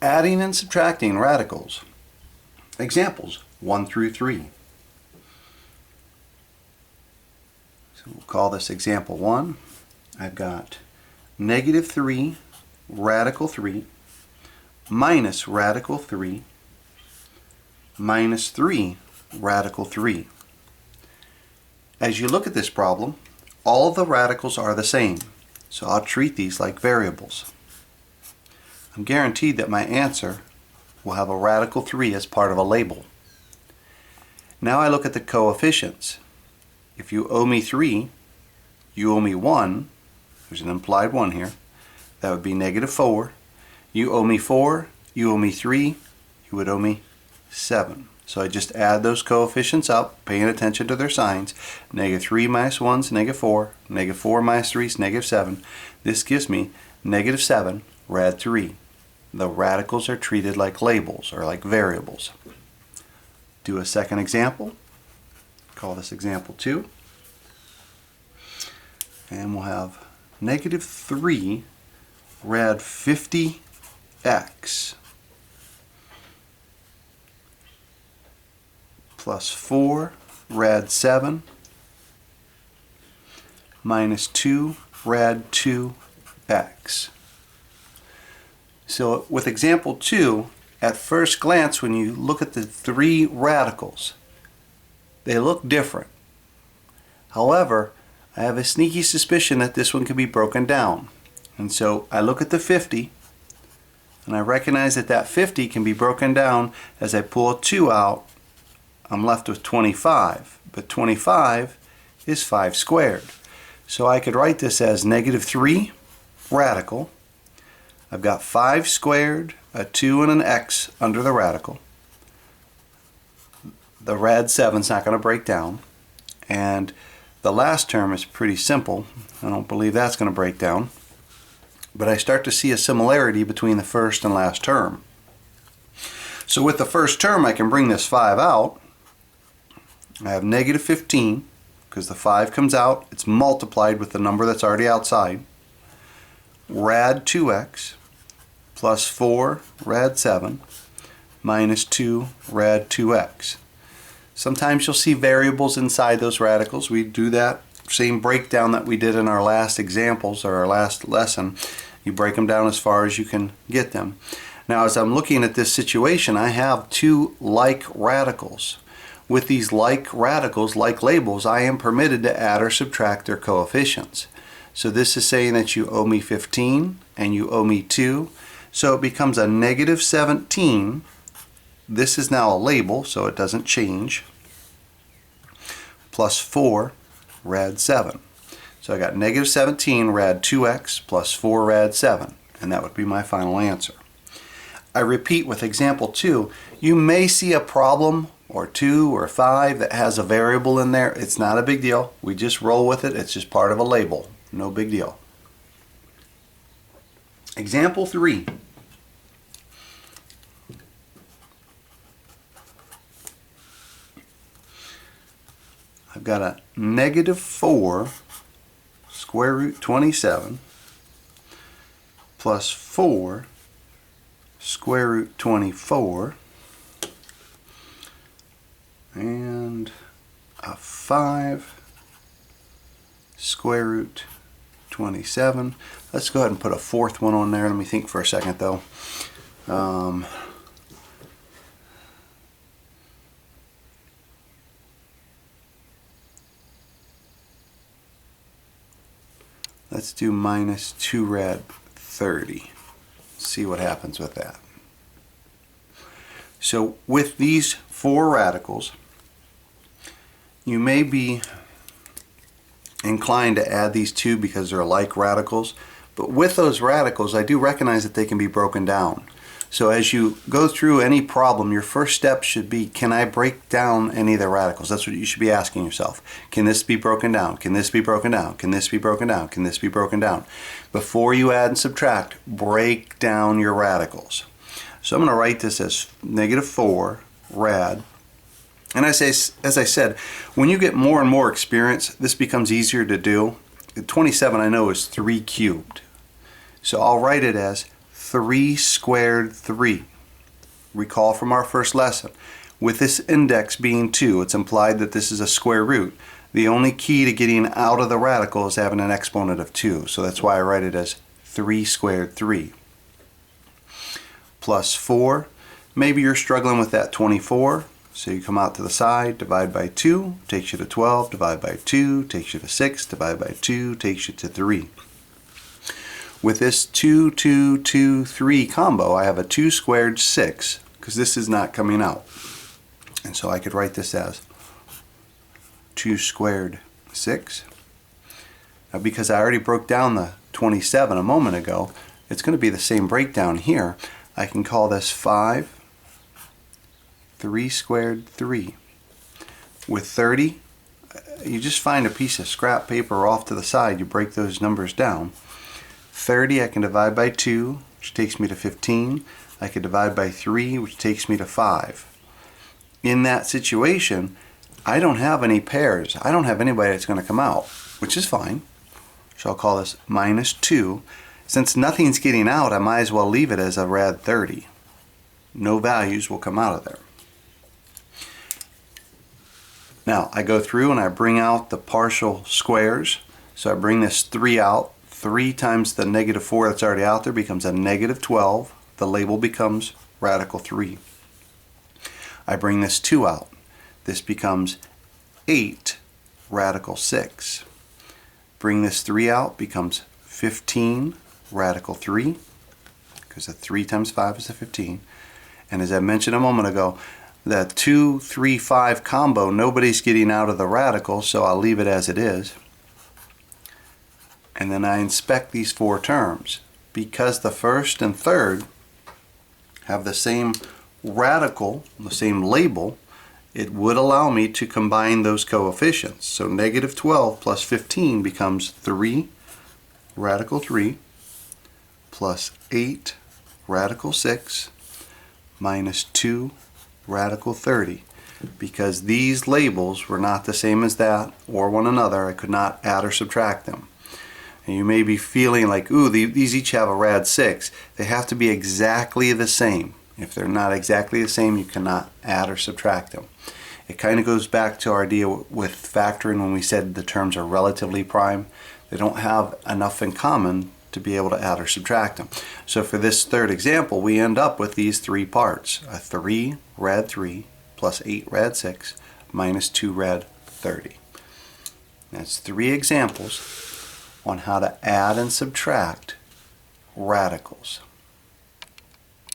Adding and subtracting radicals. Examples 1 through 3. So we'll call this example 1. I've got negative 3 radical 3 minus radical 3 minus 3 radical 3. As you look at this problem, all of the radicals are the same, so I'll treat these like variables. I'm guaranteed that my answer will have a radical 3 as part of a label. Now I look at the coefficients. If you owe me 3, you owe me 1, there's an implied 1 here, that would be negative 4. You owe me 4, you owe me 3, you would owe me 7. So I just add those coefficients up, paying attention to their signs. Negative 3 minus 1 is negative 4. Negative 4 minus 3 is negative 7. This gives me negative 7 rad 3. The radicals are treated like labels or like variables. Do a second example. Call this example 2. And we'll have negative 3 rad 50x plus 4 rad 7 minus 2 rad 2x. So with example 2, at first glance when you look at the 3 radicals, they look different. However, I have a sneaky suspicion that this one can be broken down. And so I look at the 50 and I recognize that that 50 can be broken down. As I pull a 2 out, I'm left with 25, but 25 is 5 squared. So I could write this as negative 3 radical. I've got 5 squared, a 2 and an x under the radical. The rad 7 is not going to break down. And the last term is pretty simple. I don't believe that's going to break down. But I start to see a similarity between the first and last term. So with the first term I can bring this 5 out. I have negative 15 because the 5 comes out, it's multiplied with the number that's already outside. Rad 2x plus 4 rad 7 minus 2 rad 2x. Sometimes you'll see variables inside those radicals. We do that same breakdown that we did in our last examples or our last lesson. You break them down as far as you can get them. Now as I'm looking at this situation, I have 2 like radicals. With these like radicals, like labels, I am permitted to add or subtract their coefficients. So this is saying that you owe me 15 and you owe me 2. So it becomes a negative 17. This is now a label, so it doesn't change. Plus 4 rad 7. So I got negative 17 rad 2x plus 4 rad 7. And that would be my final answer. I repeat with example 2, you may see a problem or 2 or 5 that has a variable in there. It's not a big deal. We just roll with it. It's just part of a label. No big deal. Example 3. I've got a negative 4 square root 27 plus 4 square root 24 and a 5 square root 27. Let's go ahead and put a fourth one on there. Let me think for a second though. Let's do minus 2 rad 30. See what happens with that. So with these 4 radicals, you may be inclined to add these 2 because they're like radicals, but with those radicals I do recognize that they can be broken down. So as you go through any problem, your first step should be, can I break down any of the radicals? That's what you should be asking yourself. Can this be broken down? Can this be broken down? Can this be broken down? Can this be broken down? Before you add and subtract, break down your radicals. So I'm going to write this as negative 4 rad. And as I said, when you get more and more experience, this becomes easier to do. 27 I know is 3 cubed. So I'll write it as 3 squared 3. Recall from our first lesson, with this index being 2, it's implied that this is a square root. The only key to getting out of the radical is having an exponent of 2, so that's why I write it as 3 squared 3. Plus 4, maybe you're struggling with that 24, so you come out to the side, divide by 2, takes you to 12, divide by 2, takes you to 6, divide by 2, takes you to 3. With this 2, 2, 2, 3 combo, I have a 2 squared 6, because this is not coming out. And so I could write this as 2 squared 6. Now because I already broke down the 27 a moment ago, it's going to be the same breakdown here. I can call this 5, 3 squared 3. With 30, you just find a piece of scrap paper off to the side, you break those numbers down. 30 I can divide by 2, which takes me to 15. I could divide by 3, which takes me to 5. In that situation, I don't have any pairs. I don't have anybody that's going to come out, which is fine. So I'll call this minus 2. Since nothing's getting out, I might as well leave it as a rad 30. No values will come out of there. Now I go through and I bring out the partial squares. So I bring this 3 out. 3 times the negative 4 that's already out there becomes a negative 12. The label becomes radical 3. I bring this 2 out. This becomes 8 radical 6. Bring this 3 out, becomes 15 radical 3, because the 3 times 5 is a 15. And as I mentioned a moment ago, the 2, 3, 5 combo, nobody's getting out of the radical, so I'll leave it as it is. And then I inspect these 4 terms. Because the first and third have the same radical, the same label, it would allow me to combine those coefficients. So negative 12 plus 15 becomes 3 radical 3 plus 8 radical 6 minus 2 radical 30. Because these labels were not the same as that or one another, I could not add or subtract them. And you may be feeling like, ooh, these each have a rad 6. They have to be exactly the same. If they're not exactly the same, you cannot add or subtract them. It kind of goes back to our idea with factoring when we said the terms are relatively prime. They don't have enough in common to be able to add or subtract them. So for this third example, we end up with these 3 parts. A 3 rad 3 plus 8 rad 6 minus 2 rad 30. That's 3 examples on how to add and subtract radicals.